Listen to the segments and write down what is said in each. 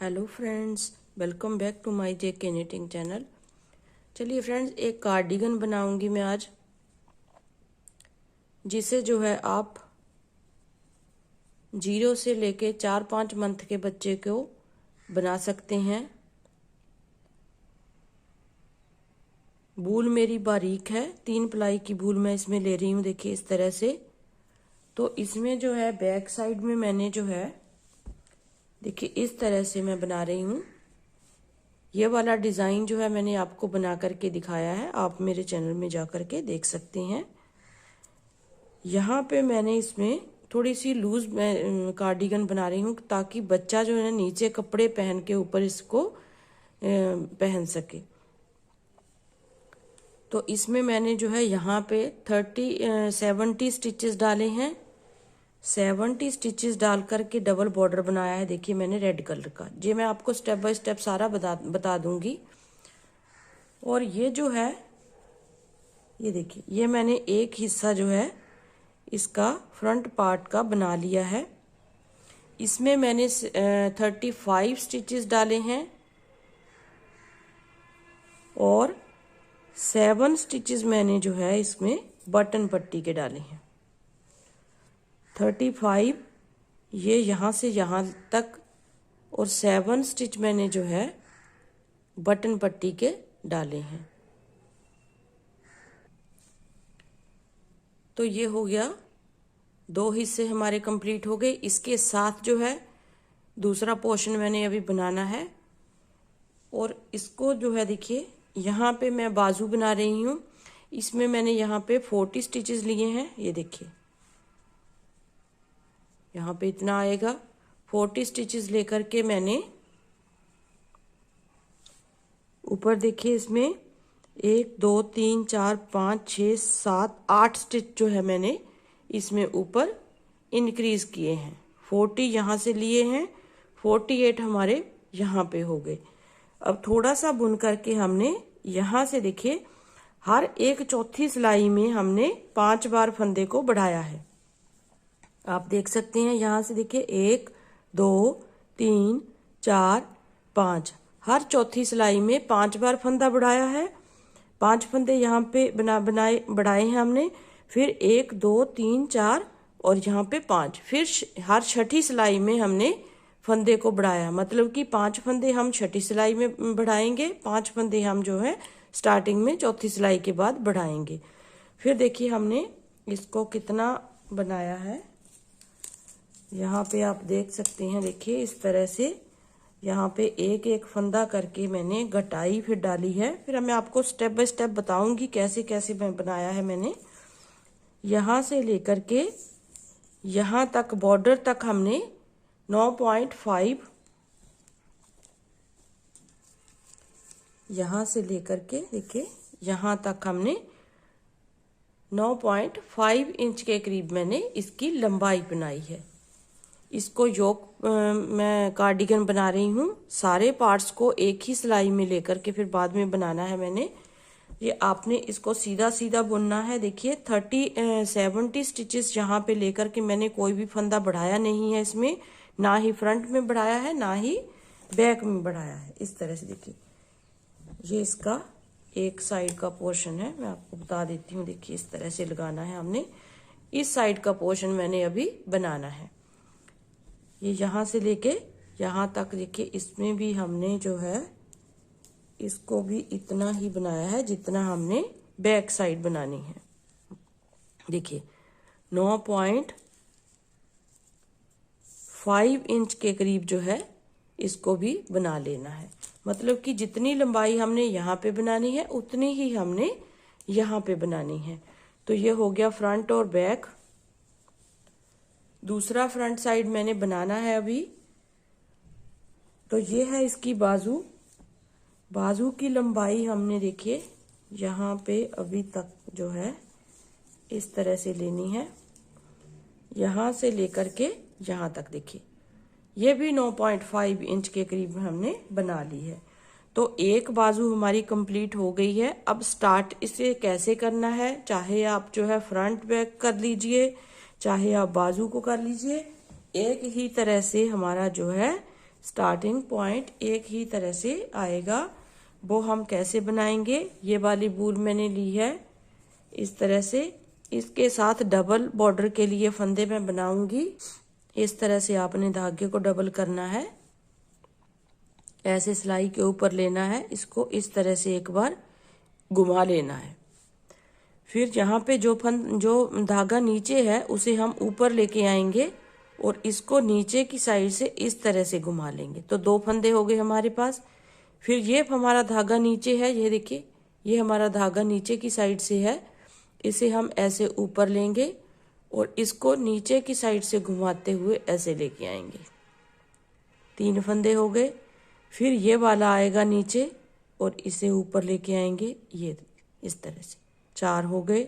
Hello friends, welcome back to my JK knitting channel. चलिए friends, एक cardigan बनाऊंगी मैं आज, जिसे जो है आप 0 से लेके 4-5 मंथ के बच्चे को बना सकते हैं। बूल मेरी बारीक है, 3 प्लाई की बूल मैं इसमें ले रही हूँ। देखिए इस तरह से। तो इसमें जो है बैक साइड में मैंने जो है देखिए इस तरह से मैं बना रही हूँ। ये वाला डिज़ाइन जो है मैंने आपको बना करके दिखाया है, आप मेरे चैनल में जा करके देख सकते हैं। यहाँ पे मैंने इसमें थोड़ी सी लूज कार्डिगन बना रही हूँ, ताकि बच्चा जो है नीचे कपड़े पहन के ऊपर इसको पहन सके। तो इसमें मैंने जो है यहाँ पे 70 स्टिचेस डाले हैं। 70 स्टिचेस डाल करके डबल बॉर्डर बनाया है। देखिए मैंने रेड कलर का, ये मैं आपको स्टेप बाय स्टेप सारा बता दूंगी। और ये जो है, ये देखिए, ये मैंने एक हिस्सा जो है इसका फ्रंट पार्ट का बना लिया है। इसमें मैंने 35 स्टिचेस डाले हैं और 7 स्टिचेस मैंने जो है इसमें बटन पट्टी के डाले हैं। 35 ये यहाँ से यहाँ तक और 7 स्टिच मैंने जो है बटन पट्टी के डाले हैं। तो ये हो गया, 2 हिस्से हमारे कंप्लीट हो गए। इसके साथ जो है दूसरा पोर्शन मैंने अभी बनाना है। और इसको जो है देखिए, यहाँ पे मैं बाजू बना रही हूँ। इसमें मैंने यहाँ पे 40 स्टिचेस लिए हैं। ये देखिए यहाँ पे इतना आएगा। 40 स्टिचेस लेकर के मैंने ऊपर देखिए इसमें 1 2 3 4 5 6 7 8 स्टिच जो है मैंने इसमें ऊपर इंक्रीज किए हैं। 40 यहाँ से लिए हैं, 48 हमारे यहाँ पे हो गए। अब थोड़ा सा बुन करके हमने यहाँ से देखिए हर एक चौथी सिलाई में हमने 5 बार फंदे को बढ़ाया है। आप देख सकते हैं यहाँ से देखिए 1 2 3 4 5, हर चौथी सिलाई में 5 बार फंदा बढ़ाया है। 5 फंदे यहाँ पे बढ़ाए हैं हमने। फिर 1 2 3 4 और यहाँ पे 5। फिर हर छठी सिलाई में हमने फंदे को बढ़ाया, मतलब कि 5 फंदे हम छठी सिलाई में बढ़ाएंगे, 5 फंदे हम जो है स्टार्टिंग में चौथी सिलाई के बाद बढ़ाएंगे। फिर देखिए हमने इसको कितना बनाया है, यहाँ पे आप देख सकते हैं। देखिए इस तरह से यहाँ पे एक एक फंदा करके मैंने घटाई फिर डाली है। फिर मैं आपको स्टेप बाय स्टेप बताऊंगी कैसे कैसे मैं बनाया है। मैंने यहाँ से लेकर के यहाँ तक बॉर्डर तक हमने 9.5, यहाँ से लेकर के देखिए यहाँ तक हमने 9.5 इंच के करीब मैंने इसकी लंबाई बनाई है। इसको मैं कार्डिगन बना रही हूँ। सारे पार्ट्स को एक ही सिलाई में लेकर के फिर बाद में बनाना है मैंने। ये आपने इसको सीधा सीधा बुनना है। देखिए 70 स्टिचेस यहाँ पे लेकर के मैंने कोई भी फंदा बढ़ाया नहीं है इसमें, ना ही फ्रंट में बढ़ाया है ना ही बैक में बढ़ाया है। इस तरह से देखिए, ये इसका एक साइड का पोर्शन है, मैं आपको बता देती हूँ। देखिए इस तरह से लगाना है हमने। इस साइड का पोर्शन मैंने अभी बनाना है। ये यहाँ से लेके यहाँ तक देखिए, इसमें भी हमने जो है इसको भी इतना ही बनाया है जितना हमने बैक साइड बनानी है। देखिए 9.5 इंच के करीब जो है इसको भी बना लेना है। मतलब कि जितनी लंबाई हमने यहाँ पे बनानी है उतनी ही हमने यहाँ पे बनानी है। तो ये हो गया फ्रंट और बैक। दूसरा फ्रंट साइड मैंने बनाना है अभी। तो ये है इसकी बाजू। बाजू की लंबाई हमने देखिए यहाँ पे अभी तक जो है इस तरह से लेनी है, यहाँ से लेकर के यहाँ तक। देखिए ये भी 9.5 इंच के करीब हमने बना ली है। तो एक बाजू हमारी कंप्लीट हो गई है। अब स्टार्ट इसे कैसे करना है, चाहे आप जो है फ्रंट बैक कर लीजिए, चाहे आप बाजू को कर लीजिए, एक ही तरह से हमारा जो है स्टार्टिंग पॉइंट एक ही तरह से आएगा। वो हम कैसे बनाएंगे, ये वाली वूल मैंने ली है इस तरह से, इसके साथ डबल बॉर्डर के लिए फंदे मैं बनाऊंगी। इस तरह से आपने धागे को डबल करना है, ऐसे सिलाई के ऊपर लेना है, इसको इस तरह से एक बार घुमा लेना है। फिर जहाँ पे जो धागा नीचे है उसे हम ऊपर लेके आएंगे और इसको नीचे की साइड से इस तरह से घुमा लेंगे। तो 2 फंदे हो गए हमारे पास। फिर ये हमारा धागा नीचे है, ये देखिए ये हमारा धागा नीचे की साइड से है, इसे हम ऐसे ऊपर लेंगे और इसको नीचे की साइड से घुमाते हुए ऐसे लेके आएंगे। 3 फंदे हो गए। फिर ये वाला आएगा नीचे और इसे ऊपर लेके आएंगे, ये इस तरह से 4 हो गए।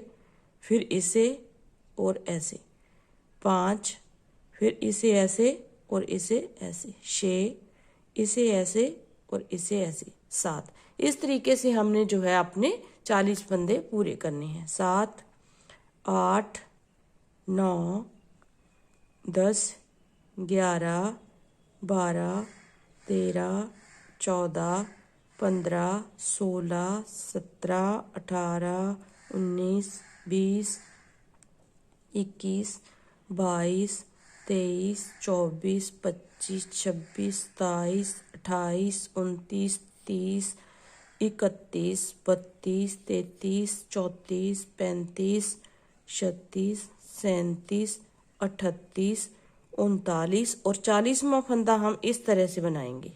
फिर इसे और ऐसे 5, फिर इसे ऐसे और इसे ऐसे 6, इसे ऐसे और इसे ऐसे 7। इस तरीके से हमने जो है अपने 40 फंदे पूरे करने हैं। 7, 8, 9, 10, 11, 12, 13, 14, 15, 16, 17, 18, 19, 20, 21, 22, 23, 24, 25, 26, 27, 28, 29, 30, 31, 32, 33, 34, 35, 36, 37, 38, 39 और 40वां फंदा हम इस तरह से बनाएंगे।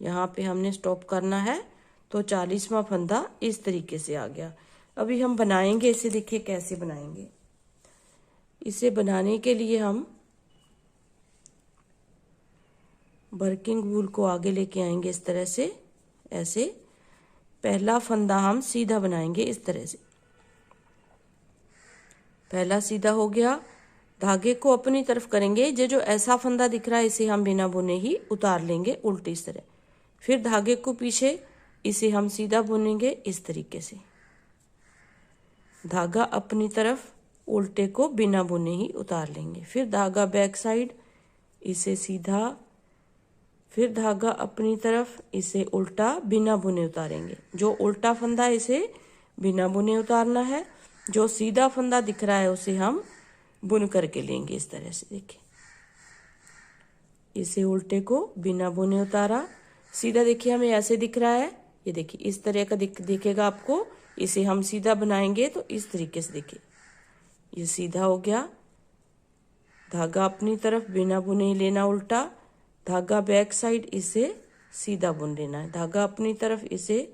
यहाँ पे हमने स्टॉप करना है, तो 40वां फंदा इस तरीके से आ गया। अभी हम बनाएंगे इसे, देखिए कैसे बनाएंगे। इसे बनाने के लिए हम वर्किंग वूल को आगे लेके आएंगे इस तरह से, ऐसे। पहला फंदा हम सीधा बनाएंगे इस तरह से, पहला सीधा हो गया। धागे को अपनी तरफ करेंगे, ये जो ऐसा फंदा दिख रहा है इसे हम बिना बुने ही उतार लेंगे उल्टी इस तरह। फिर धागे को पीछे, इसे हम सीधा बुनेंगे इस तरीके से। धागा अपनी तरफ, उल्टे को बिना बुने ही उतार लेंगे। फिर धागा बैक साइड, इसे सीधा, फिर धागा अपनी तरफ, इसे उल्टा बिना बुने उतारेंगे। जो उल्टा फंदा है इसे बिना बुने उतारना है, जो सीधा फंदा दिख रहा है उसे हम बुन करके लेंगे इस तरह से। देखिए इसे उल्टे को बिना बुने उतारा, सीधा देखिए हमें ऐसे दिख रहा है, ये देखिए इस तरह का दिखेगा आपको। इसे हम सीधा बनाएंगे तो इस तरीके से, देखिए ये सीधा हो गया। धागा अपनी तरफ बिना बुने ही लेना उल्टा, धागा बैक साइड, इसे सीधा बुन लेना है। धागा अपनी तरफ, इसे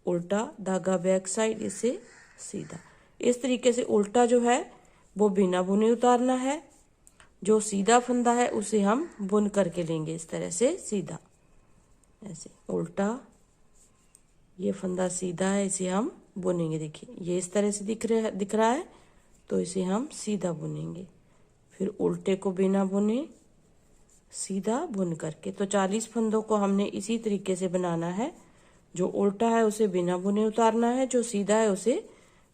उल्टा, धागा बैक साइड, इसे सीधा। इस तरीके से उल्टा जो है वो बिना बुने उतारना है, जो सीधा फंदा है उसे हम बुन करके लेंगे इस तरह से सीधा, ऐसे उल्टा। ये फंदा सीधा है, इसे हम बुनेंगे। देखिए ये इस तरह से दिख रहा है, तो इसे हम सीधा बुनेंगे। फिर उल्टे को बिना बुने सीधा बुन करके। तो 40 फंदों को हमने इसी तरीके से बनाना है। जो उल्टा है उसे बिना बुने उतारना है, जो सीधा है उसे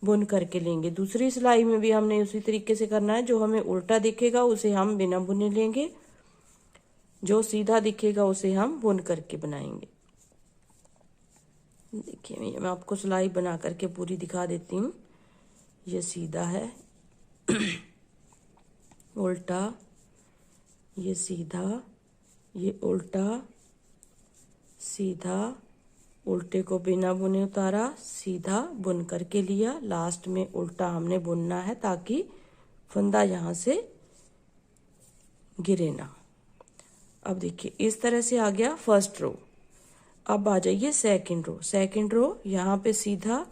बुन करके लेंगे। दूसरी सिलाई में भी हमने उसी तरीके से करना है। जो हमें उल्टा दिखेगा उसे हम बिना बुने लेंगे, जो सीधा दिखेगा उसे हम बुन करके बनाएंगे। देखिए मैं आपको सिलाई बना करके पूरी दिखा देती हूँ। ये सीधा है, उल्टा, ये सीधा, ये उल्टा, सीधा, उल्टे को बिना बुने उतारा, सीधा बुन करके लिया। लास्ट में उल्टा हमने बुनना है ताकि फंदा यहाँ से गिरे ना। अब देखिए इस तरह से आ गया फर्स्ट रो। अब आ जाइए सेकंड रो। सेकंड रो यहाँ पे सीधा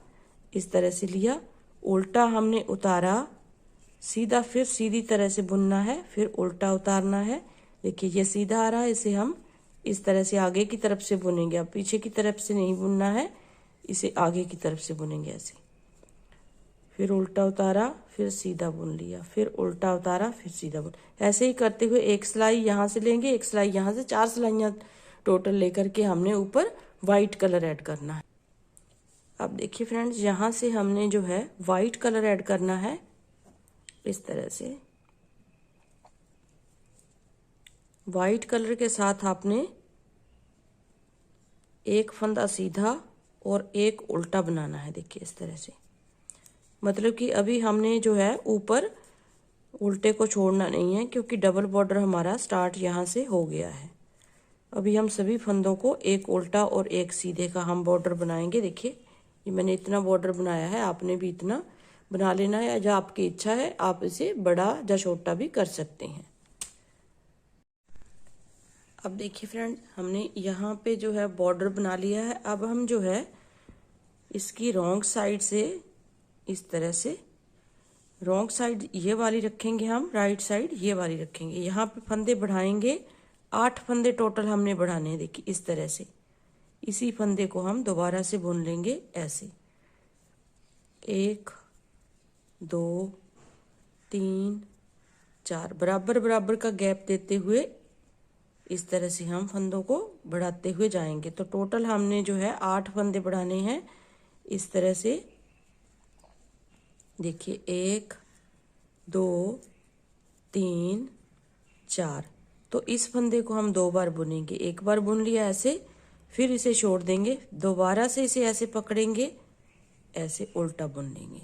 इस तरह से लिया, उल्टा हमने उतारा, सीधा, फिर सीधी तरह से बुनना है, फिर उल्टा उतारना है। देखिए ये सीधा आ रहा है, इसे हम इस तरह से आगे की तरफ से बुनेंगे। अब पीछे की तरफ से नहीं बुनना है, इसे आगे की तरफ से बुनेंगे ऐसे। फिर उल्टा उतारा, फिर सीधा बुन लिया, फिर उल्टा उतारा, फिर सीधा बुन। ऐसे ही करते हुए एक सिलाई यहाँ से लेंगे, एक सिलाई यहाँ से, 4 सिलाइयाँ टोटल लेकर के हमने ऊपर वाइट कलर ऐड करना है। अब देखिए फ्रेंड्स, यहाँ से हमने जो है वाइट कलर ऐड करना है इस तरह से। वाइट कलर के साथ आपने एक फंदा सीधा और एक उल्टा बनाना है। देखिए इस तरह से, मतलब कि अभी हमने जो है ऊपर उल्टे को छोड़ना नहीं है, क्योंकि डबल बॉर्डर हमारा स्टार्ट यहाँ से हो गया है। अभी हम सभी फंदों को एक उल्टा और एक सीधे का हम बॉर्डर बनाएंगे। देखिए ये मैंने इतना बॉर्डर बनाया है, आपने भी इतना बना लेना है, या आपकी इच्छा है आप इसे बड़ा या छोटा भी कर सकते हैं। अब देखिए फ्रेंड, हमने यहाँ पे जो है बॉर्डर बना लिया है। अब हम जो है इसकी रॉन्ग साइड से इस तरह से, रॉन्ग साइड ये वाली रखेंगे हम, राइट साइड ये वाली रखेंगे। यहाँ पे फंदे बढ़ाएंगे, 8 फंदे टोटल हमने बढ़ाने हैं। देखिए इस तरह से, इसी फंदे को हम दोबारा से बुन लेंगे ऐसे, 1 2 3 4, बराबर बराबर का गैप देते हुए इस तरह से हम फंदों को बढ़ाते हुए जाएंगे। तो टोटल हमने जो है 8 फंदे बढ़ाने हैं इस तरह से। देखिए 1 2 3 4, तो इस फंदे को हम 2 बार बुनेंगे। एक बार बुन लिया ऐसे, फिर इसे छोड़ देंगे, दोबारा से इसे ऐसे पकड़ेंगे, ऐसे उल्टा बुन लेंगे।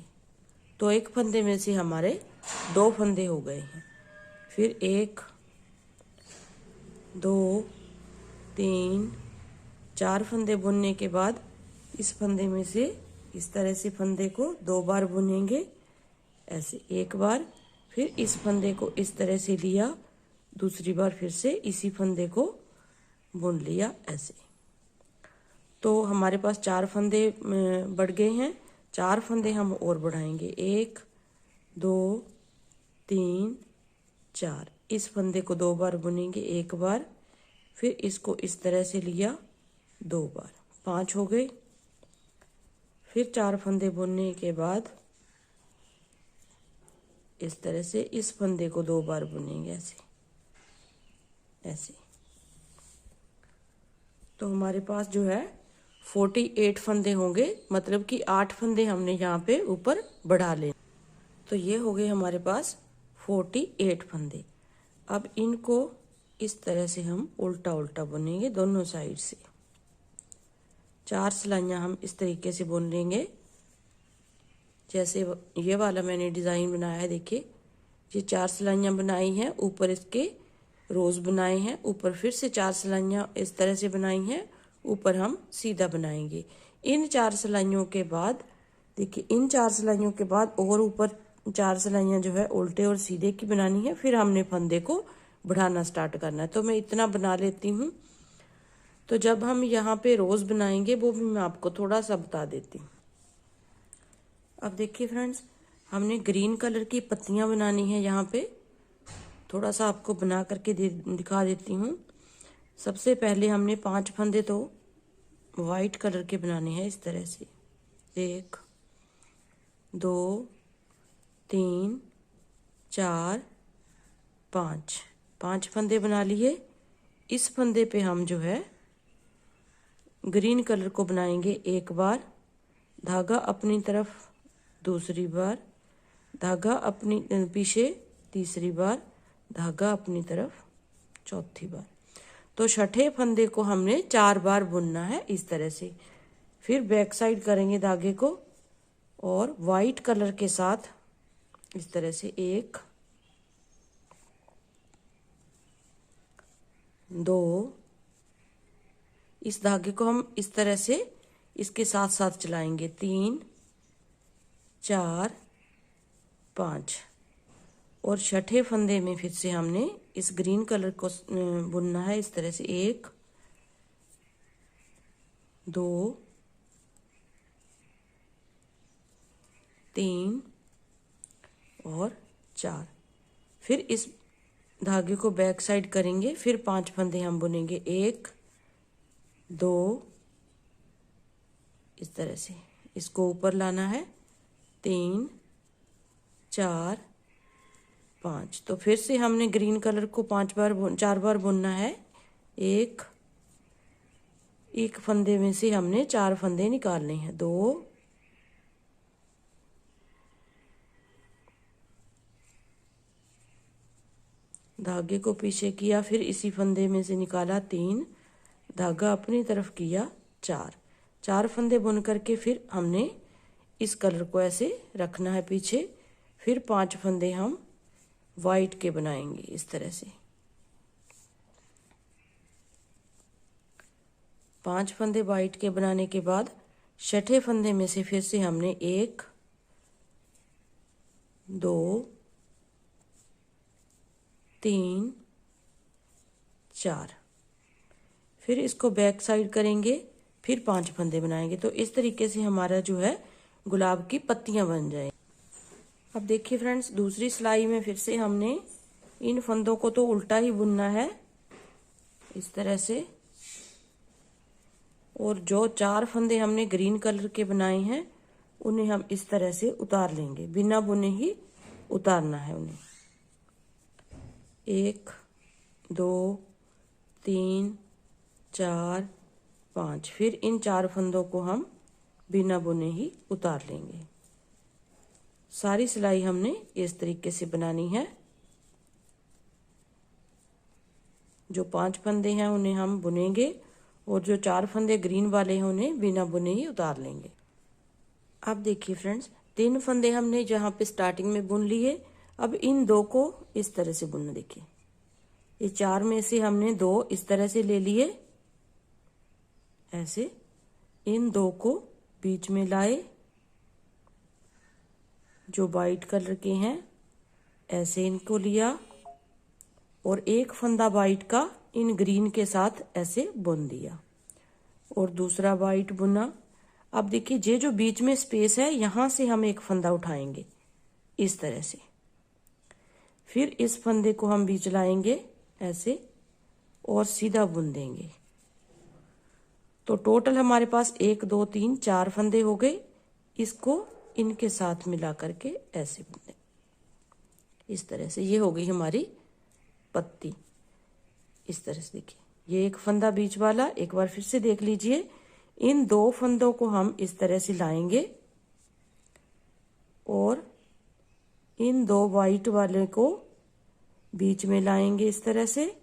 तो एक फंदे में से हमारे 2 फंदे हो गए हैं। फिर 1 2 3 4 फंदे बुनने के बाद इस फंदे में से इस तरह से फंदे को 2 बार बुनेंगे ऐसे, एक बार, फिर इस फंदे को इस तरह से लिया, दूसरी बार फिर से इसी फंदे को बुन लिया ऐसे। तो हमारे पास 4 फंदे बढ़ गए हैं। 4 फंदे हम और बढ़ाएंगे, 1 2 3 4। इस फंदे को 2 बार बुनेंगे, एक बार, फिर इसको इस तरह से लिया 2 बार, 5 हो गए। फिर 4 फंदे बुनने के बाद इस तरह से इस फंदे को 2 बार बुनेंगे ऐसे ऐसे। तो हमारे पास जो है 48 फंदे होंगे, मतलब कि 8 फंदे हमने यहाँ पे ऊपर बढ़ा ले। तो ये हो गए हमारे पास 48 फंदे। अब इनको इस तरह से हम उल्टा उल्टा बुनेंगे दोनों साइड से। 4 सिलाइयाँ हम इस तरीके से बुन लेंगे, जैसे ये वाला मैंने डिज़ाइन बनाया है। देखिए ये 4 सिलाइयाँ बनाई हैं, ऊपर इसके रोज बनाए हैं, ऊपर फिर से 4 सिलाइयाँ इस तरह से बनाई हैं, ऊपर हम सीधा बनाएंगे। इन 4 सिलाइयों के बाद देखिए, इन 4 सिलाइयों के बाद और ऊपर 4 सिलाइयाँ जो है उल्टे और सीधे की बनानी है। फिर हमने फंदे को बढ़ाना स्टार्ट करना है। तो मैं इतना बना लेती हूँ। तो जब हम यहाँ पे रोज बनाएंगे वो भी मैं आपको थोड़ा सा बता देती हूँ। अब देखिए फ्रेंड्स, हमने ग्रीन कलर की पत्तियां बनानी है। यहाँ पे थोड़ा सा आपको बना करके दिखा देती हूँ। सबसे पहले हमने 5 फंदे तो वाइट कलर के बनाने हैं इस तरह से, 1 2 3 4 5 फंदे बना लिए। इस फंदे पे हम जो है ग्रीन कलर को बनाएंगे एक बार, धागा अपनी तरफ दूसरी बार, धागा अपनी पीछे तीसरी बार, धागा अपनी तरफ चौथी बार। तो छठे फंदे को हमने 4 बार बुनना है इस तरह से। फिर बैक साइड करेंगे धागे को और वाइट कलर के साथ इस तरह से 1 2, इस धागे को हम इस तरह से इसके साथ साथ चलाएंगे, 3 4 5। और छठे फंदे में फिर से हमने इस ग्रीन कलर को बुनना है इस तरह से, 1 2 3 और 4। फिर इस धागे को बैक साइड करेंगे, फिर 5 फंदे हम बुनेंगे, 1 2, इस तरह से इसको ऊपर लाना है, 3 4 5। तो फिर से हमने ग्रीन कलर को 4 बार बुनना है। एक फंदे में से हमने 4 फंदे निकालने हैं, 2 2 धागे को पीछे किया, फिर इसी फंदे में से निकाला 3, धागा अपनी तरफ किया 4 फंदे बुन करके फिर हमने इस कलर को ऐसे रखना है पीछे। फिर 5 फंदे हम वाइट के बनाएंगे इस तरह से। 5 फंदे वाइट के बनाने के बाद छठे फंदे में से फिर से हमने 1 2 3 4, फिर इसको बैक साइड करेंगे, फिर 5 फंदे बनाएंगे। तो इस तरीके से हमारा जो है गुलाब की पत्तियां बन जाए। अब देखिए फ्रेंड्स, दूसरी सिलाई में फिर से हमने इन फंदों को तो उल्टा ही बुनना है इस तरह से, और जो 4 फंदे हमने ग्रीन कलर के बनाए हैं उन्हें हम इस तरह से उतार लेंगे, बिना बुने ही उतारना है उन्हें। 1 2 3 4 5, फिर इन 4 फंदों को हम बिना बुने ही उतार लेंगे। सारी सिलाई हमने इस तरीके से बनानी है। जो 5 फंदे हैं उन्हें हम बुनेंगे और जो 4 फंदे ग्रीन वाले हैं उन्हें बिना बुने ही उतार लेंगे। अब देखिए फ्रेंड्स, 3 फंदे हमने जहाँ पे स्टार्टिंग में बुन लिए। अब इन 2 को इस तरह से बुनना। देखिए, ये 4 में से हमने 2 इस तरह से ले लिए, ऐसे इन 2 को बीच में लाए जो वाइट कलर के हैं, ऐसे इनको लिया और एक फंदा वाइट का इन ग्रीन के साथ ऐसे बुन दिया और दूसरा वाइट बुना। अब देखिए, ये जो बीच में स्पेस है यहां से हम एक फंदा उठाएंगे इस तरह से, फिर इस फंदे को हम बीच लाएंगे ऐसे और सीधा बुन देंगे। तो टोटल हमारे पास 1 2 3 4 फंदे हो गए। इसको इनके साथ मिला करके ऐसे बुन देंगे इस तरह से। ये हो गई हमारी पत्ती इस तरह से। देखिए, ये एक फंदा बीच वाला, एक बार फिर से देख लीजिए। इन 2 फंदों को हम इस तरह से लाएंगे और इन 2 वाइट वाले को बीच में लाएंगे इस तरह से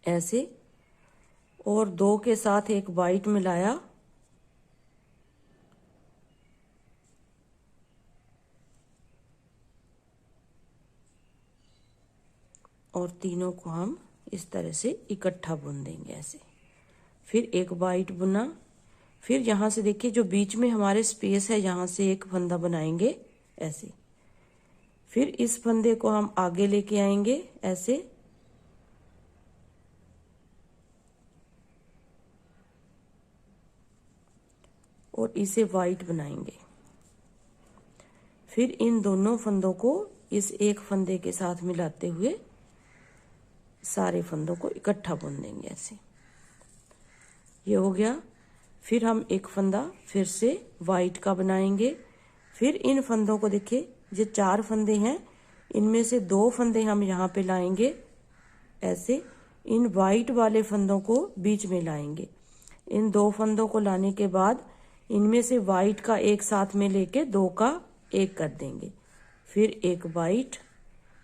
ऐसे, और 2 के साथ एक वाइट मिलाया और तीनों को हम इस तरह से इकट्ठा बुन देंगे ऐसे। फिर एक वाइट बुना, फिर यहाँ से देखिए जो बीच में हमारे स्पेस है यहाँ से एक फंदा बनाएंगे ऐसे। फिर इस फंदे को हम आगे लेके आएंगे ऐसे और इसे वाइट बनाएंगे। फिर इन दोनों फंदों को इस एक फंदे के साथ मिलाते हुए सारे फंदों को इकट्ठा बुन देंगे ऐसे। ये हो गया। फिर हम एक फंदा फिर से वाइट का बनाएंगे। फिर इन फंदों को देखिए, ये 4 फंदे हैं, इनमें से 2 फंदे हम यहाँ पे लाएंगे ऐसे। इन वाइट वाले फंदों को बीच में लाएंगे। इन 2 फंदों को लाने के बाद इनमें से वाइट का एक साथ में लेके 2 का एक कर देंगे। फिर एक वाइट,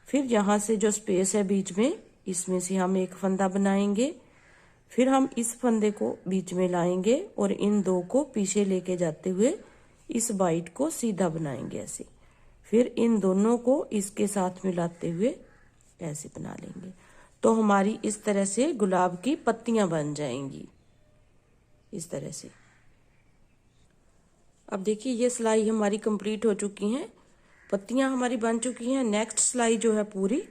फिर यहाँ से जो स्पेस है बीच में इसमें से हम एक फंदा बनाएंगे। फिर हम इस फंदे को बीच में लाएंगे और इन 2 को पीछे लेके जाते हुए इस वाइट को सीधा बनाएंगे ऐसे। फिर इन दोनों को इसके साथ मिलाते हुए ऐसे बना लेंगे। तो हमारी इस तरह से गुलाब की पत्तियां बन जाएंगी इस तरह से। अब देखिए, ये सिलाई हमारी कंप्लीट हो चुकी हैं, पत्तियां हमारी बन चुकी हैं। नेक्स्ट सिलाई जो है पूरी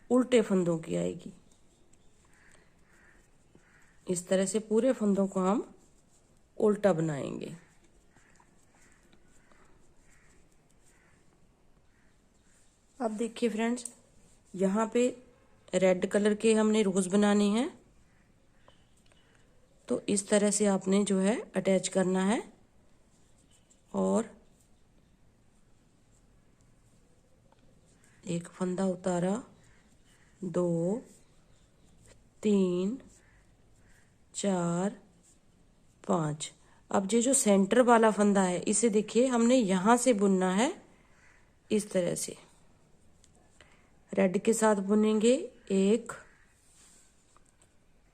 उल्टे फंदों की आएगी। इस तरह से पूरे फंदों को हम उल्टा बनाएंगे। अब देखिए फ्रेंड्स, यहाँ पे रेड कलर के हमने रोज बनाने हैं, तो इस तरह से आपने जो है अटैच करना है और एक फंदा उतारा, 2 3 4 5। अब ये जो सेंटर वाला फंदा है इसे देखिए हमने यहां से बुनना है इस तरह से। रेड के साथ बुनेंगे, एक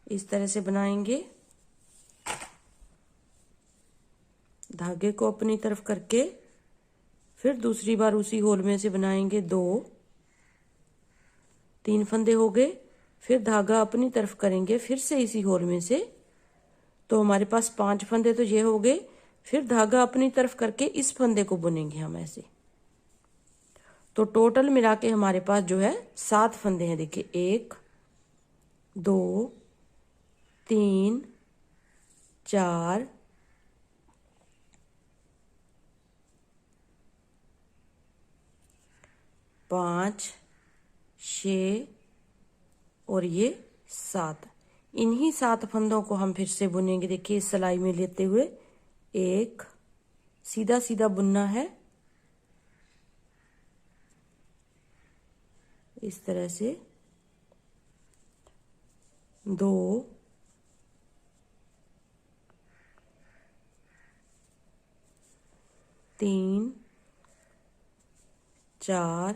इस तरह से बनाएंगे, धागे को अपनी तरफ करके फिर दूसरी बार उसी होल में से बनाएंगे दो, तीन फंदे हो गए, फिर धागा अपनी तरफ करेंगे फिर से इसी होल में से, तो हमारे पास 5 फंदे तो ये हो गए। फिर धागा अपनी तरफ करके इस फंदे को बुनेंगे हम ऐसे, तो टोटल मिला के हमारे पास जो है 7 फंदे हैं। देखिए 1 2 3 4 5 6 और ये 7। इन्हीं 7 फंदों को हम फिर से बुनेंगे। देखिए इस सिलाई में लेते हुए एक सीधा सीधा बुनना है, इस तरह से 2 3 4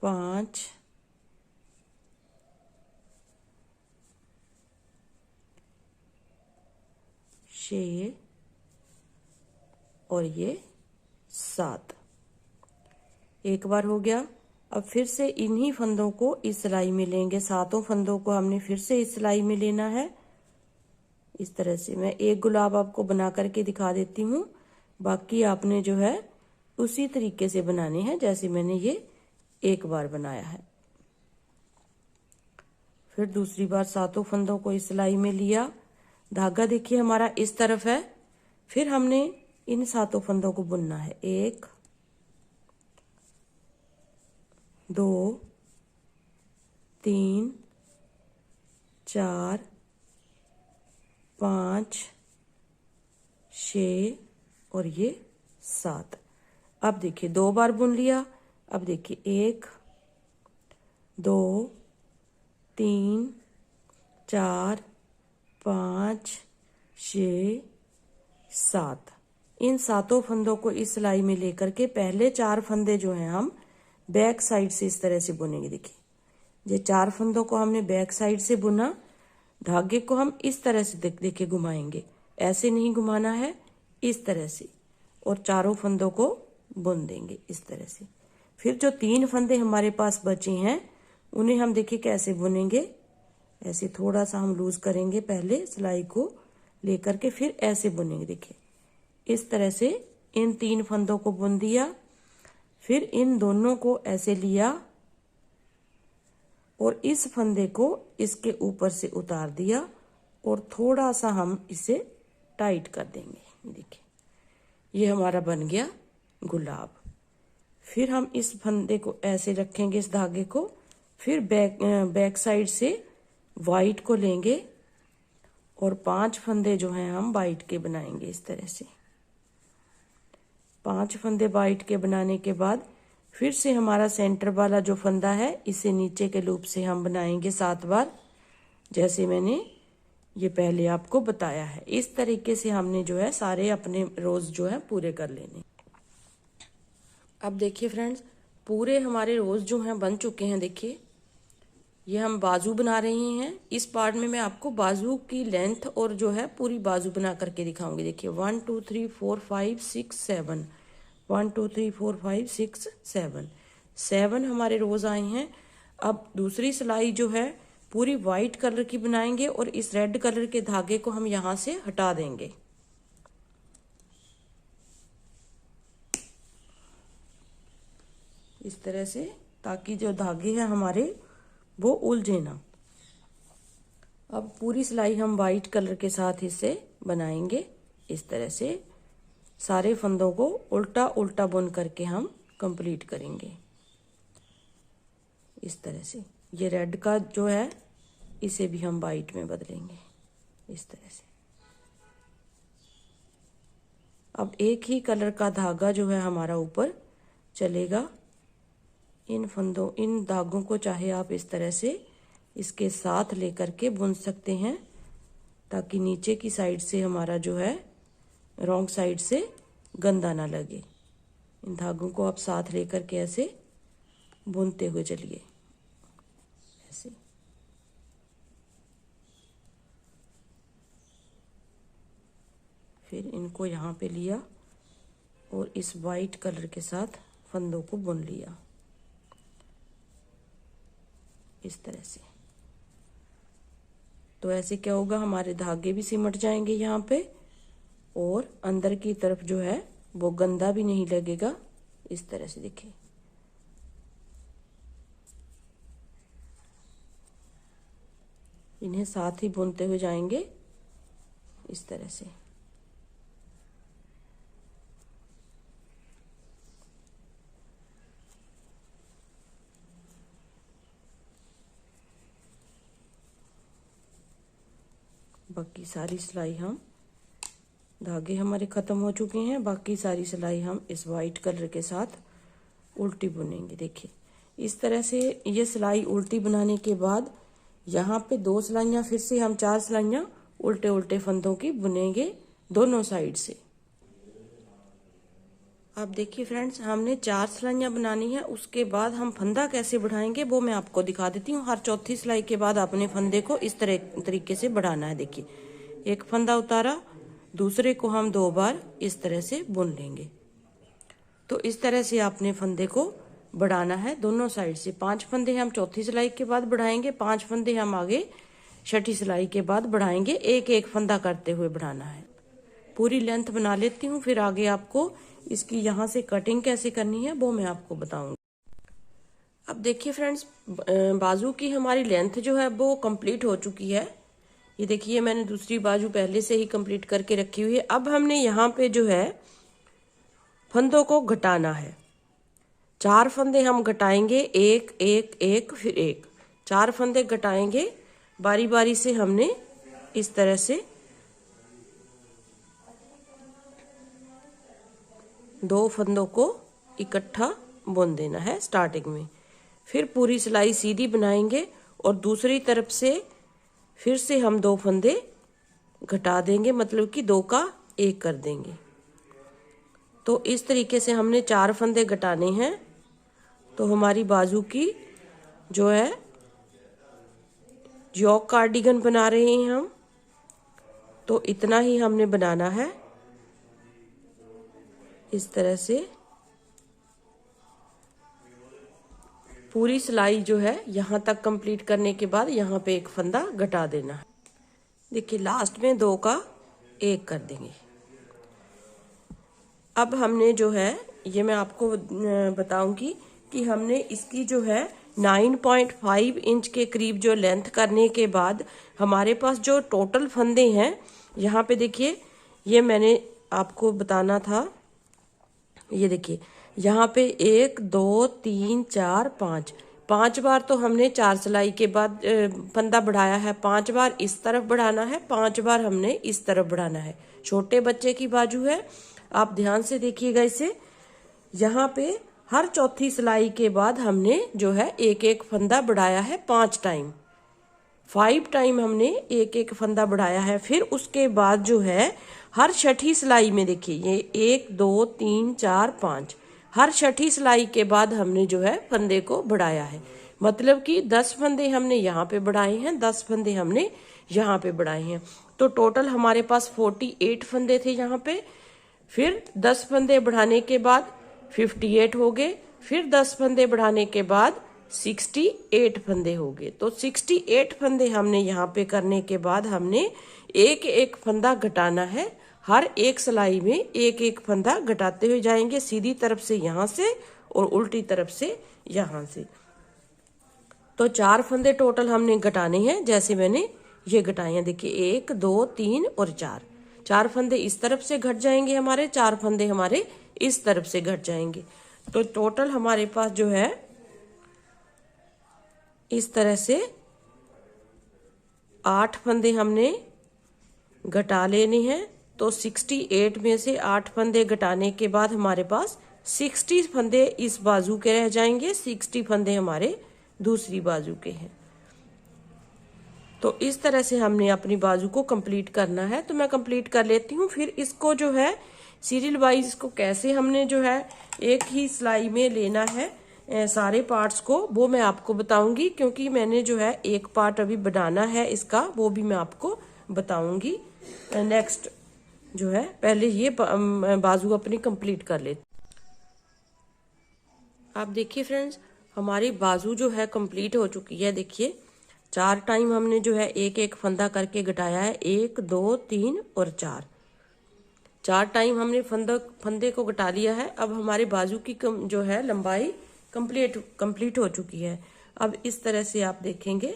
5 6 और ये 7। एक बार हो गया। अब फिर से इन्हीं फंदों को इस सिलाई में लेंगे, 7 फंदों को हमने फिर से इस सिलाई में लेना है। इस तरह से मैं एक गुलाब आपको बना करके दिखा देती हूँ, बाकी आपने जो है उसी तरीके से बनाने हैं जैसे मैंने ये एक बार बनाया है। फिर दूसरी बार 7 फंदों को इस सिलाई में लिया, धागा देखिए हमारा इस तरफ है, फिर हमने इन 7 फंदों को बुनना है। 1 2 3 4 5 6 और ये 7। अब देखिए 2 बार बुन लिया। अब देखिए 1 2 3 4 5 6 7। इन 7 फंदों को इस सिलाई में लेकर के पहले 4 फंदे जो हैं हम बैक साइड से इस तरह से बुनेंगे। देखिए ये 4 फंदों को हमने बैक साइड से बुना, धागे को हम इस तरह से देखिए घुमाएंगे, ऐसे नहीं घुमाना है, इस तरह से, और चारों फंदों को बुन देंगे इस तरह से। फिर जो 3 फंदे हमारे पास बचे हैं उन्हें हम देखिए कैसे बुनेंगे। ऐसे थोड़ा सा हम लूज करेंगे, पहले सिलाई को लेकर के फिर ऐसे बुनेंगे। देखिए इस तरह से इन 3 फंदों को बुन दिया, फिर इन दोनों को ऐसे लिया और इस फंदे को इसके ऊपर से उतार दिया और थोड़ा सा हम इसे टाइट कर देंगे। देखिए ये हमारा बन गया गुलाब। फिर हम इस फंदे को ऐसे रखेंगे, इस धागे को, फिर बैक साइड से वाइट को लेंगे और 5 फंदे जो हैं हम वाइट के बनाएंगे इस तरह से। 5 फंदे वाइट के बनाने के बाद फिर से हमारा सेंटर वाला जो फंदा है इसे नीचे के लूप से हम बनाएंगे 7 बार, जैसे मैंने ये पहले आपको बताया है। इस तरीके से हमने जो है सारे अपने रोज जो है पूरे कर लेने। अब देखिए फ्रेंड्स, पूरे हमारे रोज जो हैं बन चुके हैं। देखिए ये हम बाजू बना रहे हैं। इस पार्ट में मैं आपको बाजू की लेंथ और जो है पूरी बाजू बना करके दिखाऊंगी। देखिए 1 2 3 4 5 6 7, 1 2 3 4 5 6 7 हमारे रोज आए हैं। अब दूसरी सिलाई जो है पूरी वाइट कलर की बनाएंगे और इस रेड कलर के धागे को हम यहां से हटा देंगे। इस तरह से, ताकि जो धागे हैं हमारे वो उलझे ना। अब पूरी सिलाई हम वाइट कलर के साथ इसे बनाएंगे। इस तरह से सारे फंदों को उल्टा उल्टा बुन करके हम कंप्लीट करेंगे। इस तरह से ये रेड का जो है इसे भी हम वाइट में बदलेंगे इस तरह से। अब एक ही कलर का धागा जो है हमारा ऊपर चलेगा। इन फंदों, इन धागों को चाहे आप इस तरह से इसके साथ लेकर के बुन सकते हैं, ताकि नीचे की साइड से हमारा जो है रॉन्ग साइड से गंदा ना लगे। इन धागों को आप साथ लेकर के ऐसे बुनते हुए चलिए ऐसे। फिर इनको यहाँ पे लिया और इस वाइट कलर के साथ फंदों को बुन लिया इस तरह से। तो ऐसे क्या होगा, हमारे धागे भी सिमट जाएंगे यहाँ पे और अंदर की तरफ जो है वो गंदा भी नहीं लगेगा। इस तरह से देखिए, इन्हें साथ ही बुनते हुए जाएंगे इस तरह से। बाकी सारी सिलाई हम, धागे हमारे ख़त्म हो चुके हैं, बाकी सारी सिलाई हम इस वाइट कलर के साथ उल्टी बुनेंगे। देखिए इस तरह से ये सिलाई उल्टी बनाने के बाद यहाँ पे 2 सिलाइयाँ, फिर से हम 4 सिलाइयाँ उल्टे उल्टे फंदों की बुनेंगे दोनों साइड से। अब देखिए फ्रेंड्स, हमने 4 सिलाइयाँ बनानी है, उसके बाद हम फंदा कैसे बढ़ाएंगे वो मैं आपको दिखा देती हूँ। हर चौथी सिलाई के बाद अपने फंदे को इस तरीके से बढ़ाना है। देखिए एक फंदा उतारा, दूसरे को हम 2 बार इस तरह से बुन लेंगे। तो इस तरह से आपने फंदे को बढ़ाना है दोनों साइड से। 5 फंदे हम चौथी सिलाई के बाद बढ़ाएंगे, 5 फंदे हम आगे छठी सिलाई के बाद बढ़ाएंगे। एक एक फंदा करते हुए बढ़ाना है। पूरी लेंथ बना लेती हूँ, फिर आगे आपको इसकी यहाँ से कटिंग कैसे करनी है वो मैं आपको बताऊंगी। अब देखिए फ्रेंड्स, बाजू की हमारी लेंथ जो है वो कंप्लीट हो चुकी है। ये देखिए मैंने दूसरी बाजू पहले से ही कंप्लीट करके रखी हुई है। अब हमने यहाँ पे जो है फंदों को घटाना है। 4 फंदे हम घटाएंगे, एक एक एक फिर एक, 4 फंदे घटाएंगे बारी बारी से। हमने इस तरह से 2 फंदों को इकट्ठा बुन देना है स्टार्टिंग में। फिर पूरी सिलाई सीधी बनाएंगे और दूसरी तरफ से फिर से हम 2 फंदे घटा देंगे, मतलब कि 2 का 1 कर देंगे। तो इस तरीके से हमने 4 फंदे घटाने हैं। तो हमारी बाजू की जो है जॉक कार्डिगन बना रहे हैं हम, तो इतना ही हमने बनाना है इस तरह से। पूरी सिलाई जो है यहाँ तक कंप्लीट करने के बाद यहाँ पे एक फंदा घटा देना है। देखिए लास्ट में 2 का 1 कर देंगे। अब हमने जो है, ये मैं आपको बताऊंगी कि हमने इसकी जो है 9.5 इंच के करीब जो लेंथ करने के बाद हमारे पास जो टोटल फंदे हैं, यहाँ पे देखिए ये मैंने आपको बताना था। ये देखिए यहाँ पे 1 2 3 4 5 बार तो हमने 4 सिलाई के बाद फंदा बढ़ाया है। 5 बार इस तरफ बढ़ाना है, 5 बार हमने इस तरफ बढ़ाना है। छोटे बच्चे की बाजू है, आप ध्यान से देखिएगा इसे। यहाँ पे हर चौथी सिलाई के बाद हमने जो है एक एक फंदा बढ़ाया है 5 टाइम। 5 टाइम हमने एक एक फंदा बढ़ाया है। फिर उसके बाद जो है हर छठी सिलाई में देखिए ये 1 2 3 4 5, हर छठी सिलाई के बाद हमने जो है फंदे को बढ़ाया है। मतलब कि 10 फंदे हमने यहाँ पे बढ़ाए हैं, 10 फंदे हमने यहाँ पे बढ़ाए हैं। तो टोटल हमारे पास 48 फंदे थे यहाँ पे। फिर 10 फंदे बढ़ाने के बाद 58 हो गए। फिर 10 फंदे बढ़ाने के बाद 68 फंदे हो गए। तो 68 फंदे हमने यहाँ पे करने के बाद हमने एक एक फंदा घटाना है। हर एक सिलाई में एक एक फंदा घटाते हुए जाएंगे, सीधी तरफ से यहाँ से और उल्टी तरफ से यहाँ से। तो 4 फंदे टोटल हमने घटाने हैं, जैसे मैंने ये घटाए हैं। देखिए 1 2 3 और 4 फंदे इस तरफ से घट जाएंगे हमारे, 4 फंदे हमारे इस तरफ से घट जाएंगे। तो टोटल हमारे पास जो है इस तरह से 8 फंदे हमने घटा लेने हैं। तो 68 में से 8 फंदे घटाने के बाद हमारे पास 60 फंदे इस बाजू के रह जाएंगे, 60 फंदे हमारे दूसरी बाजू के हैं। तो इस तरह से हमने अपनी बाजू को कंप्लीट करना है। तो मैं कंप्लीट कर लेती हूँ। फिर इसको जो है सीरियल वाइज इसको कैसे हमने जो है एक ही सिलाई में लेना है, सारे पार्ट्स को वो मैं आपको बताऊंगी, क्योंकि मैंने जो है एक पार्ट अभी बनाना है इसका, वो भी मैं आपको बताऊंगी नेक्स्ट जो है। पहले ये बाजू अपनी कंप्लीट कर लेते। आप देखिए फ्रेंड्स, हमारी बाजू जो है कंप्लीट हो चुकी है। देखिए 4 टाइम हमने जो है एक एक फंदा करके घटाया है, 1 2 3 और 4 टाइम हमने फंदे को घटा लिया है। अब हमारे बाजू की जो है लंबाई कंप्लीट हो चुकी है। अब इस तरह से आप देखेंगे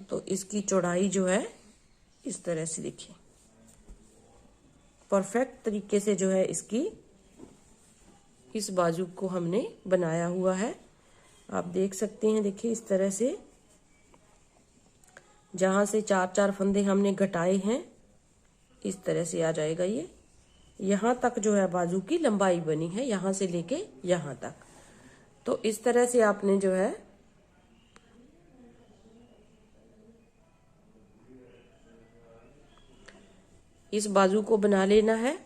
तो इसकी चौड़ाई जो है इस तरह से देखिए, परफेक्ट तरीके से जो है इसकी इस बाजू को हमने बनाया हुआ है। आप देख सकते हैं, देखिए इस तरह से जहां से 4 फंदे हमने घटाए हैं इस तरह से आ जाएगा। ये यहां तक जो है बाजू की लंबाई बनी है, यहां से लेके यहां तक। तो इस तरह से आपने जो है इस बाजू को बना लेना है।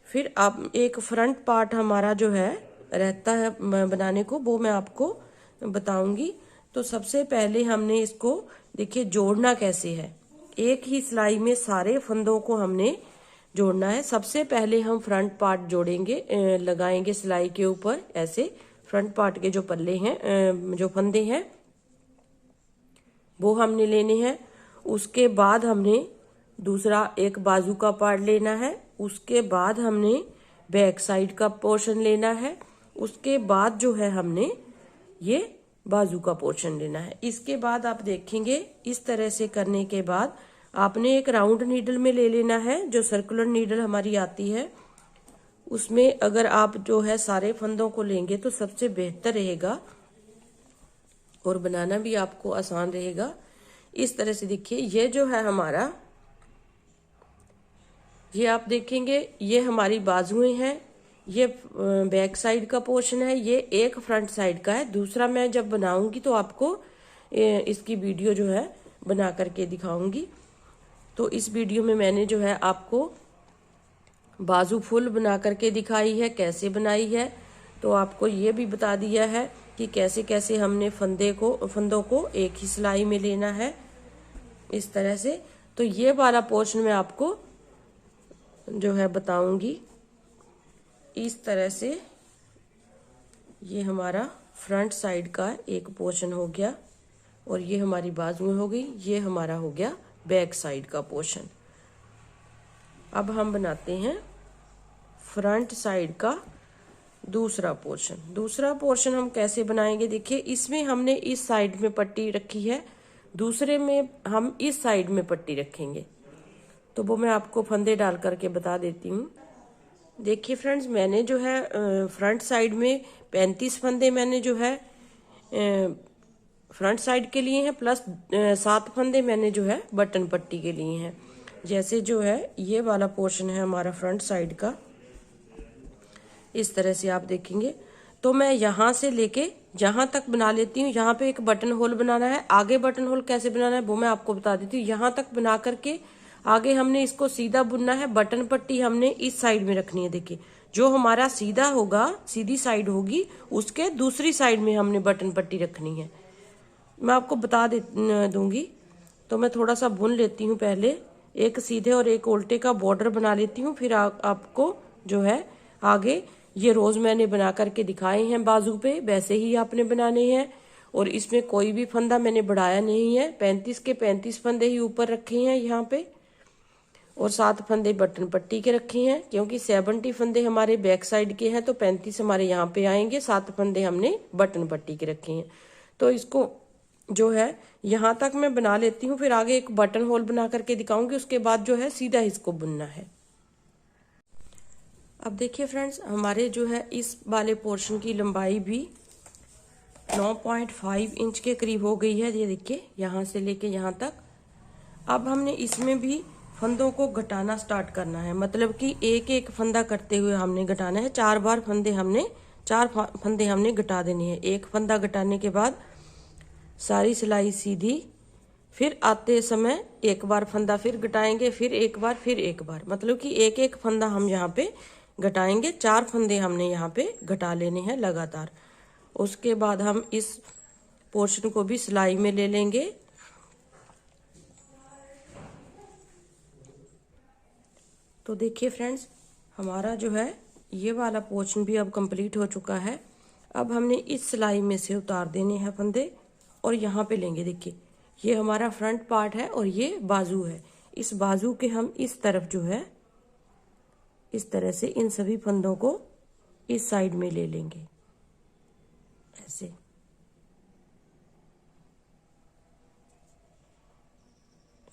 फिर आप एक फ्रंट पार्ट हमारा जो है रहता है बनाने को, वो मैं आपको बताऊंगी। तो सबसे पहले हमने इसको देखिए जोड़ना कैसे है। एक ही सिलाई में सारे फंदों को हमने जोड़ना है। सबसे पहले हम फ्रंट पार्ट जोड़ेंगे, लगाएंगे सिलाई के ऊपर ऐसे। फ्रंट पार्ट के जो पल्ले हैं, जो फंदे हैं वो हमने लेने हैं। उसके बाद हमने दूसरा एक बाजू का पार्ट लेना है। उसके बाद हमने बैक साइड का पोर्शन लेना है। उसके बाद जो है हमने ये बाजू का पोर्शन लेना है। इसके बाद आप देखेंगे इस तरह से करने के बाद आपने एक राउंड नीडल में ले लेना है, जो सर्कुलर नीडल हमारी आती है। उसमें अगर आप जो है सारे फंदों को लेंगे तो सबसे बेहतर रहेगा और बनाना भी आपको आसान रहेगा। इस तरह से देखिए, ये जो है हमारा, ये आप देखेंगे ये हमारी बाजुएं हैं, ये बैक साइड का पोर्शन है, ये एक फ्रंट साइड का है। दूसरा मैं जब बनाऊंगी तो आपको इसकी वीडियो जो है बना करके दिखाऊंगी। तो इस वीडियो में मैंने जो है आपको बाजू फुल बना करके दिखाई है, कैसे बनाई है। तो आपको ये भी बता दिया है कि कैसे कैसे हमने फंदों को एक ही सिलाई में लेना है इस तरह से। तो ये वाला पोर्शन मैं आपको जो है बताऊंगी इस तरह से। ये हमारा फ्रंट साइड का एक पोर्शन हो गया और ये हमारी बाजुएं हो गई। ये हमारा हो गया बैक साइड का पोर्शन। अब हम बनाते हैं फ्रंट साइड का दूसरा पोर्शन। दूसरा पोर्शन हम कैसे बनाएंगे, देखिए इसमें हमने इस साइड में पट्टी रखी है, दूसरे में हम इस साइड में पट्टी रखेंगे। तो वो मैं आपको फंदे डाल करके बता देती हूँ। देखिए फ्रेंड्स, मैंने जो है फ्रंट साइड में 35 फंदे मैंने जो है फ्रंट साइड के लिए हैं, प्लस 7 फंदे मैंने जो है बटन पट्टी के लिए हैं। जैसे जो है ये वाला पोर्शन है हमारा फ्रंट साइड का, इस तरह से आप देखेंगे। तो मैं यहाँ से लेके जहां तक बना लेती हूँ। यहाँ पे एक बटन होल बनाना है, आगे बटन होल कैसे बनाना है वो मैं आपको बता देती हूँ। यहाँ तक बना करके आगे हमने इसको सीधा बुनना है। बटन पट्टी हमने इस साइड में रखनी है। देखिए जो हमारा सीधा होगा, सीधी साइड होगी, उसके दूसरी साइड में हमने बटन पट्टी रखनी है। मैं आपको बता दूंगी। तो मैं थोड़ा सा बुन लेती हूँ पहले, एक सीधे और एक उल्टे का बॉर्डर बना लेती हूँ। फिर आपको जो है आगे ये रोज मैंने बना करके दिखाए हैं बाजू पे, वैसे ही आपने बनाने हैं। और इसमें कोई भी फंदा मैंने बढ़ाया नहीं है। 35 के 35 फंदे ही ऊपर रखे हैं यहाँ पे, और 7 फंदे बटन पट्टी के रखे हैं। क्योंकि 70 फंदे हमारे बैक साइड के हैं तो 35 हमारे यहाँ पे आएंगे। 7 फंदे हमने बटन पट्टी के रखे हैं। तो इसको जो है यहाँ तक मैं बना लेती हूँ, फिर आगे एक बटन होल बना करके दिखाऊंगी। उसके बाद जो है सीधा इसको बुनना है। अब देखिए फ्रेंड्स, हमारे जो है इस वाले पोर्शन की लंबाई भी 9.5 इंच के करीब हो गई है। ये देखिए यहाँ से लेके यहाँ तक। अब हमने इसमें भी फंदों को घटाना स्टार्ट करना है, मतलब कि एक एक फंदा करते हुए हमने घटाना है। 4 फंदे हमने घटा देने हैं। एक फंदा घटाने के बाद सारी सिलाई सीधी, फिर आते समय एक बार फंदा फिर घटाएंगे, फिर एक बार, मतलब कि एक एक फंदा हम यहाँ पे घटाएंगे। 4 फंदे हमने यहाँ पे घटा लेने हैं लगातार। उसके बाद हम इस पोर्शन को भी सिलाई में ले लेंगे। तो देखिए फ्रेंड्स, हमारा जो है ये वाला पोर्शन भी अब कंप्लीट हो चुका है। अब हमने इस सिलाई में से उतार देने हैं फंदे और यहाँ पे लेंगे। देखिए ये हमारा फ्रंट पार्ट है और ये बाजू है। इस बाजू के हम इस तरफ जो है इस तरह से इन सभी फंदों को इस साइड में ले लेंगे, ऐसे।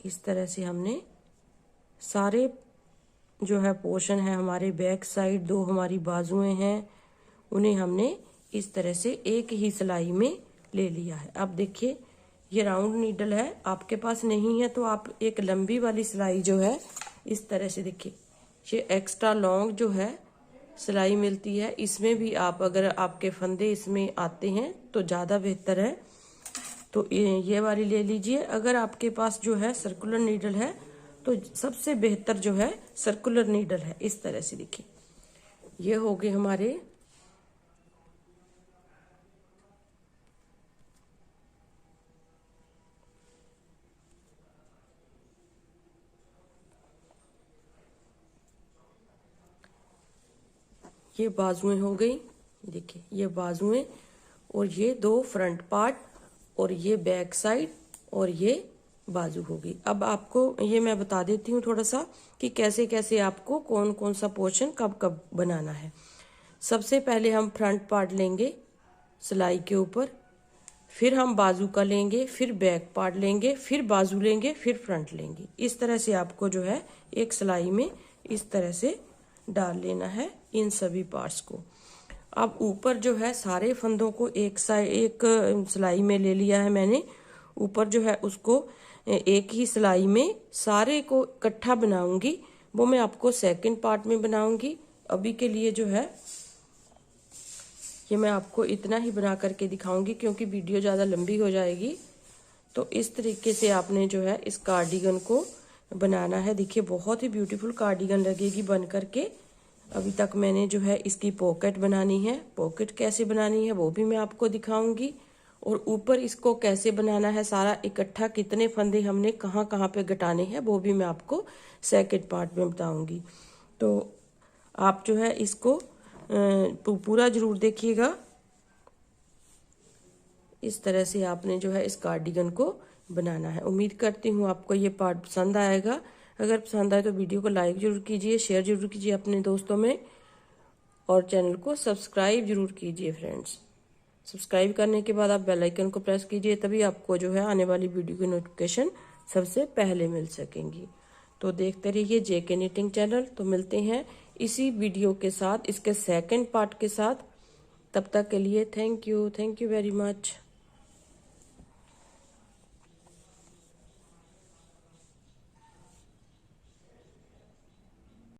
इस तरह से हमने सारे जो है पोर्शन है हमारे बैक साइड, 2 हमारी बाजुएं हैं, उन्हें हमने इस तरह से एक ही सिलाई में ले लिया है। अब देखिए ये राउंड नीडल है, आपके पास नहीं है तो आप एक लंबी वाली सिलाई जो है इस तरह से, देखिए ये एक्स्ट्रा लॉन्ग जो है सिलाई मिलती है, इसमें भी आप अगर आपके फंदे इसमें आते हैं तो ज़्यादा बेहतर है, तो ये वाली ले लीजिए। अगर आपके पास जो है सर्कुलर नीडल है तो सबसे बेहतर जो है सर्कुलर नीडल है। इस तरह से देखिए ये हो गए हमारे ये बाजुएं हो गई। देखिए ये बाजुएं और ये 2 फ्रंट पार्ट और ये बैक साइड और ये बाजू होगी। अब आपको ये मैं बता देती हूँ थोड़ा सा कि कैसे कैसे आपको कौन कौन सा पोर्शन कब कब बनाना है। सबसे पहले हम फ्रंट पार्ट लेंगे सिलाई के ऊपर, फिर हम बाजू का लेंगे, फिर बैक पार्ट लेंगे, फिर बाजू लेंगे, फिर फ्रंट लेंगे। इस तरह से आपको जो है एक सिलाई में इस तरह से डाल लेना है इन सभी पार्ट्स को। अब ऊपर जो है सारे फंदों को एक सिलाई में ले लिया है मैंने। ऊपर जो है उसको एक ही सिलाई में सारे को इकट्ठा बनाऊंगी, वो मैं आपको सेकंड पार्ट में बनाऊंगी। अभी के लिए जो है ये मैं आपको इतना ही बना करके दिखाऊंगी क्योंकि वीडियो ज़्यादा लंबी हो जाएगी। तो इस तरीके से आपने जो है इस कार्डिगन को बनाना है। देखिए बहुत ही ब्यूटीफुल कार्डिगन लगेगी बन करके। अभी तक मैंने जो है इसकी पॉकेट बनानी है, पॉकेट कैसे बनानी है वो भी मैं आपको दिखाऊंगी, और ऊपर इसको कैसे बनाना है सारा इकट्ठा, कितने फंदे हमने कहाँ कहाँ पे घटाने हैं वो भी मैं आपको सेकंड पार्ट में बताऊंगी। तो आप जो है इसको पूरा जरूर देखिएगा। इस तरह से आपने जो है इस कार्डिगन को बनाना है। उम्मीद करती हूँ आपको ये पार्ट पसंद आएगा। अगर पसंद आए तो वीडियो को लाइक जरूर कीजिए, शेयर जरूर कीजिए अपने दोस्तों में, और चैनल को सब्सक्राइब जरूर कीजिए फ्रेंड्स। सब्सक्राइब करने के बाद आप बेल आइकन को प्रेस कीजिए, तभी आपको जो है आने वाली वीडियो की नोटिफिकेशन सबसे पहले मिल सकेंगी। तो देखते रहिए जेके निटिंग चैनल। तो मिलते हैं इसी वीडियो के साथ, इसके सेकंड पार्ट के साथ। तब तक के लिए थैंक यू वेरी मच।